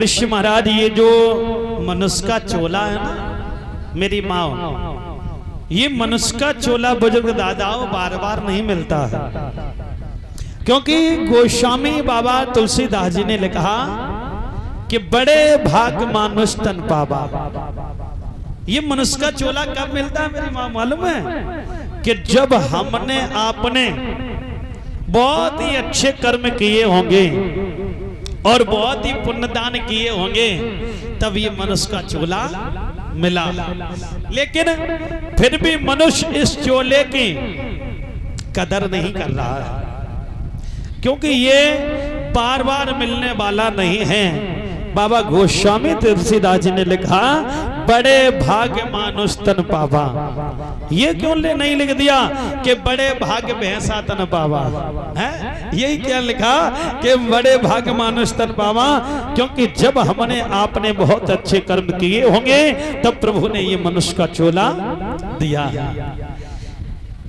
ऋषि महाराज, ये जो मनुष्य का चोला है ना मेरी माँ, ये मनुष्य का चोला बुजुर्ग दादाओं बार बार नहीं मिलता है, क्योंकि गोस्वामी बाबा तुलसीदास जी ने लिखा कि बड़े भाग मानुष तन पावा। ये मनुष्य का चोला कब मिलता है मेरी माँ मालूम है? कि जब हमने आपने बहुत ही अच्छे कर्म किए होंगे और बहुत ही पुण्यदान किए होंगे, तब ये मनुष्य का चोला मिला। लेकिन फिर भी मनुष्य इस चोले की कदर नहीं कर रहा है, क्योंकि ये बार बार मिलने वाला नहीं है। बाबा गोस्वामी तुलसीदास जी ने लिखा बड़े भाग्य मानुष तन पावा। ये क्यों नहीं लिख दिया कि बड़े भाग्य भैंसा तन पावा है? यही क्या लिखा कि बड़े भाग्य मानुष तन पावा, क्योंकि जब हमने आपने बहुत अच्छे कर्म किए होंगे तब प्रभु ने ये मनुष्य का चोला दिया।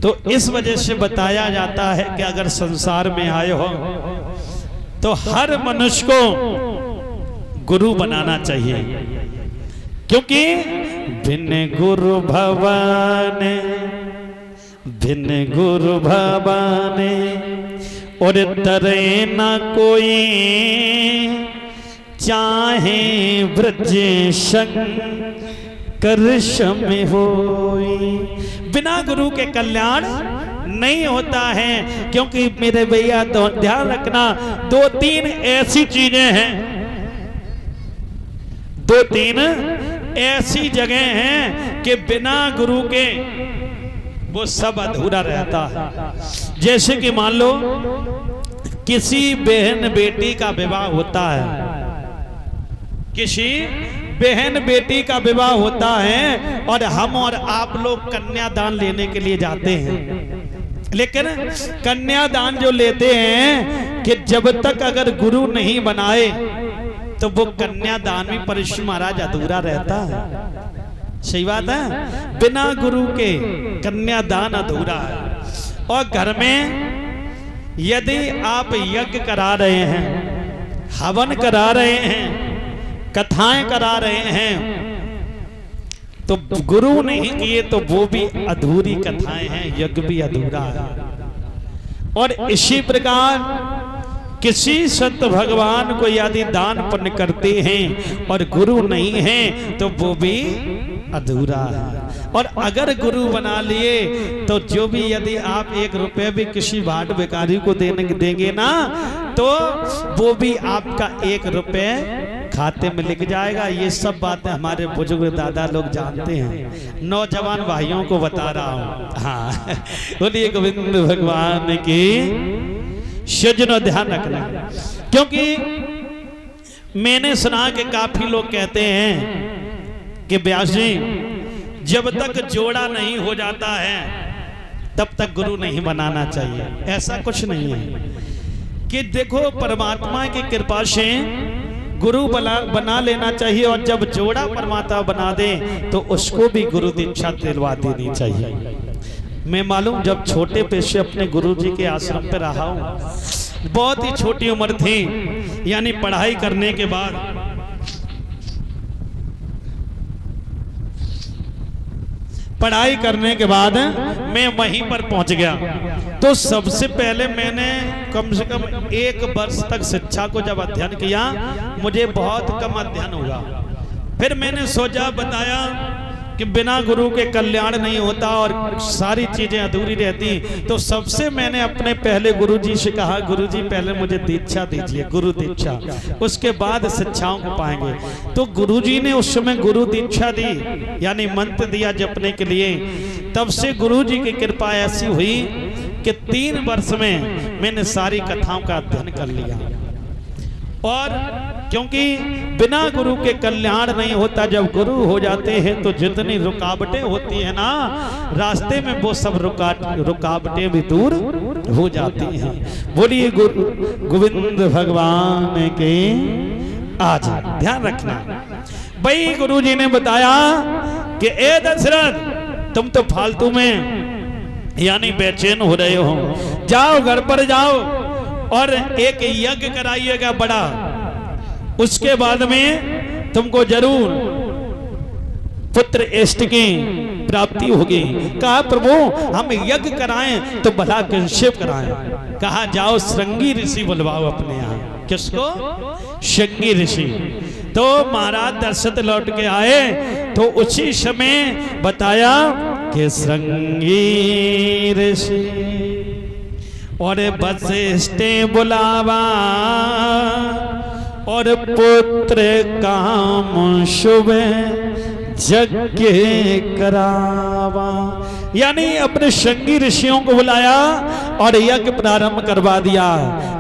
तो इस वजह से बताया जाता है कि अगर संसार में आए हो तो हर मनुष्य को गुरु बनाना चाहिए, क्योंकि बिन गुरु भवाने और तरे न कोई, चाहे ब्रज शंकर शम होई। बिना गुरु के कल्याण नहीं होता है, क्योंकि मेरे भैया ध्यान रखना, दो तीन ऐसी चीजें हैं, दो तीन ऐसी जगह हैं कि बिना गुरु के वो सब अधूरा रहता है। जैसे कि मान लो किसी बहन बेटी का विवाह होता है, किसी बहन बेटी का विवाह होता है और हम और आप लोग कन्यादान लेने के लिए जाते हैं। लेकिन कन्यादान जो लेते हैं कि जब तक अगर गुरु नहीं बनाए तो वो कन्यादान भी परिश्रम महाराज अधूरा रहता है। सही बात है, बिना गुरु के कन्यादान अधूरा है। और घर में यदि आप यज्ञ करा रहे हैं, हवन करा रहे हैं, कथाएं करा रहे हैं, तो गुरु नहीं किए तो वो भी अधूरी कथाएं हैं, यज्ञ भी अधूरा है। और इसी प्रकार किसी संत भगवान को यदि दान पुण्य करते हैं और गुरु नहीं है तो वो भी अधूरा है। और अगर गुरु बना लिए तो जो भी यदि आप 1 रुपये भी किसी भाट भिखारी को देंगे ना, तो वो भी आपका 1 रुपये खाते में लिख जाएगा। ये सब बातें हमारे बुजुर्ग दादा लोग जानते हैं, नौजवान भाइयों को बता रहा हूँ। हाँ, बोलिए गोविंद भगवान की सज्जनों ध्यान रखना, क्योंकि मैंने सुना कि काफी लोग कहते हैं कि व्यास जी जब तक जोड़ा नहीं हो जाता है तब तक गुरु नहीं बनाना चाहिए। ऐसा कुछ नहीं है कि देखो, परमात्मा की कृपा से गुरु बना लेना चाहिए, और जब जोड़ा परमात्मा बना दे तो उसको भी गुरु दीक्षा दिलवा देनी चाहिए। मैं मालूम जब छोटे पे से अपने गुरुजी के आश्रम पे रहा हूँ, बहुत ही छोटी उम्र थी, यानी पढ़ाई करने के बाद मैं वहीं पर पहुंच गया। तो सबसे पहले मैंने कम से कम 1 वर्ष तक शिक्षा को जब अध्ययन किया, मुझे बहुत कम अध्ययन हुआ। फिर मैंने सोचा, बताया कि बिना गुरु के कल्याण नहीं होता और सारी चीजें अधूरी रहती। तो सबसे मैंने अपने पहले गुरुजी से कहा, गुरुजी पहले मुझे दीक्षा दीजिए, गुरु दीक्षा, उसके बाद शिक्षाओं को पाएंगे। तो गुरुजी ने उस समय गुरु दीक्षा दी, यानी मंत्र दिया जपने के लिए। तब से गुरुजी की कृपा ऐसी हुई कि 3 वर्ष में मैंने सारी कथाओं का अध्ययन कर लिया। और क्योंकि बिना गुरु के कल्याण नहीं होता, जब गुरु हो जाते हैं तो जितनी रुकावटें होती है ना रास्ते में, वो सब रुकावटें भी दूर हो जाती हैं। बोलिए गोविंद भगवान के आज ध्यान रखना। भाई गुरु जी ने बताया कि ए दशरथ, तुम तो फालतू में यानी बेचैन हो रहे हो, जाओ घर पर जाओ और एक यज्ञ कराइएगा बड़ा। उसके बाद में तुमको जरूर पुत्र इष्ट की प्राप्ति होगी। कहा प्रभु हम यज्ञ कराएं तो भला किससे कराएं। कहा जाओ श्रृंगी ऋषि बुलवाओ अपने यहाँ। किसको? श्रृंगी ऋषि। तो महाराज दशरथ लौट के आए तो उसी समय बताया कि श्रृंगी ऋषि और वशिष्ठ बुलावा और पुत्र काम शुभ यज्ञ करावा। यानी अपने श्रृंगी ऋषियों को बुलाया और यज्ञ प्रारंभ करवा दिया।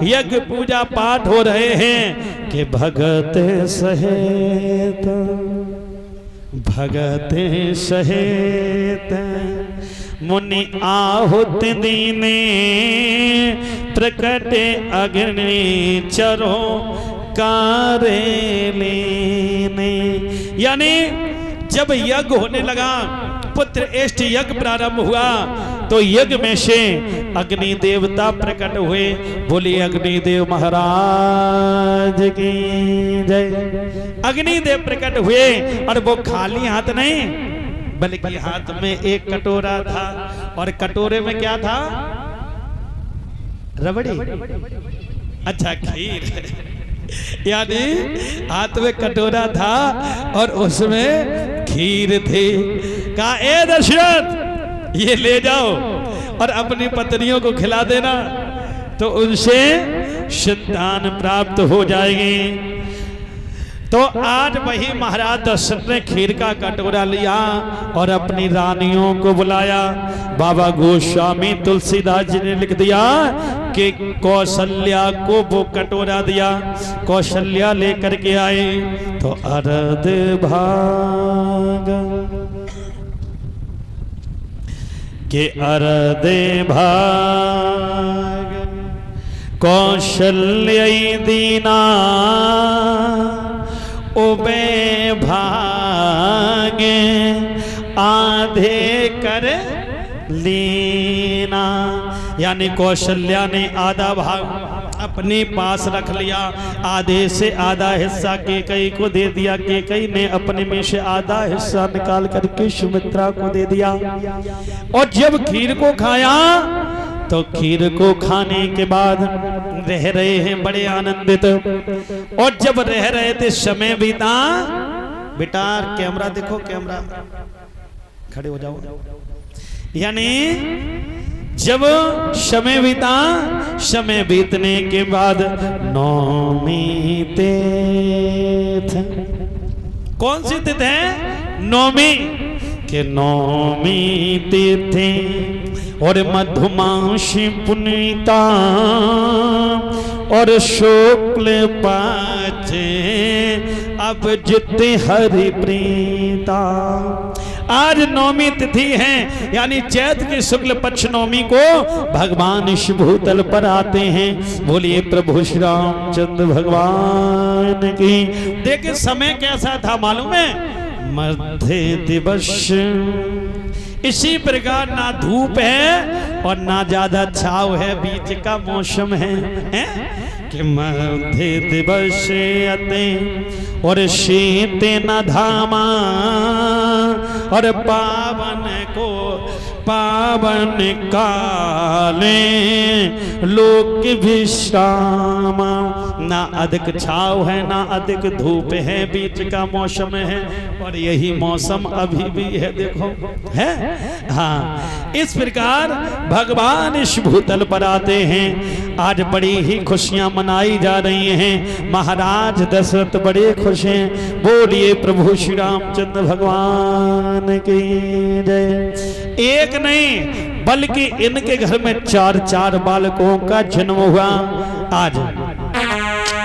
यज्ञ पूजा पाठ हो रहे हैं कि भगत सहेत मुनि आहुत दीने प्रकट अग्नि चरो कारे लेने। यानी जब यज्ञ होने लगा, पुत्र इष्ट यज्ञ प्रारंभ हुआ तो यज्ञ में से अग्नि देवता प्रकट हुए। बोली अग्निदेव महाराज की जय। अग्निदेव प्रकट हुए और वो खाली हाथ नहीं बल्कि हाथ में एक कटोरा था और कटोरे में क्या था? रबड़ी। अच्छा खीर। यानी हाथ में कटोरा था और उसमें खीर थी। कहा ए दशरथ ये ले जाओ और अपनी पत्नियों को खिला देना तो उनसे संतान प्राप्त हो जाएगी। तो आज वही महाराज दशरथ ने खीर का कटोरा लिया और अपनी रानियों को बुलाया। बाबा गोस्वामी तुलसीदास जी ने लिख दिया कि कौशल्या को वो कटोरा दिया। कौशल्या लेकर के आए तो अरद भाग के अरद भाग कौशल्या दीना उबे भागे आधे कर लीना। यानी कौशल्या ने आधा भाग अपने पास रख लिया, आधे से आधा हिस्सा केकई को दे दिया। केकई ने अपने में से आधा हिस्सा निकाल करके सुमित्रा को दे दिया। और जब खीर को खाया तो खीर को खाने के बाद रह रहे हैं बड़े आनंदित। और जब रह रहे थे समय बीता। बेटा कैमरा देखो, कैमरा खड़े हो जाओ। यानी जब समय बीता, समय बीतने के बाद नौमी तिथि। कौन सी तिथि है? नौमी के नौमी तिथि और मधुमासी पुनीता और शुक्ल पाचे अब जिते हरि प्रीता। आज नौमी तिथि है, यानी चैत की शुक्ल पक्ष नौमी को भगवान इस भूतल पर आते हैं। बोलिए प्रभु श्री रामचंद्र भगवान की। देखिए समय कैसा था मालूम है? मध्य दिवस। इसी प्रकार ना धूप है और ना ज्यादा छाव है, बीच का मौसम है, कि मध्य दिवस अते और शीत न धामा और पावन को पावन काले लोक विश्राम। ना अधिक छाव है ना अधिक धूप है, बीच का मौसम है। और यही मौसम अभी भी है, देखो है। हाँ, इस प्रकार भगवान इस भूतल पर आते हैं। आज बड़ी ही खुशियां मनाई जा रही हैं। महाराज दशरथ बड़े खुश हैं। बोलिए प्रभु श्री रामचंद्र भगवान की जय। एक नहीं बल्कि इनके घर में 4-4 बालकों का जन्म हुआ आज।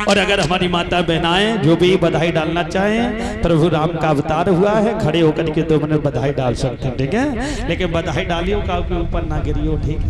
और अगर हमारी माता बहनाएं जो भी बधाई डालना चाहें, प्रभु राम का अवतार हुआ है, खड़े होकर के 2 मिनट बधाई डाल सकते हैं, ठीक है। लेकिन बधाई डालियो का ऊपर ना गिरियो, ठीक है।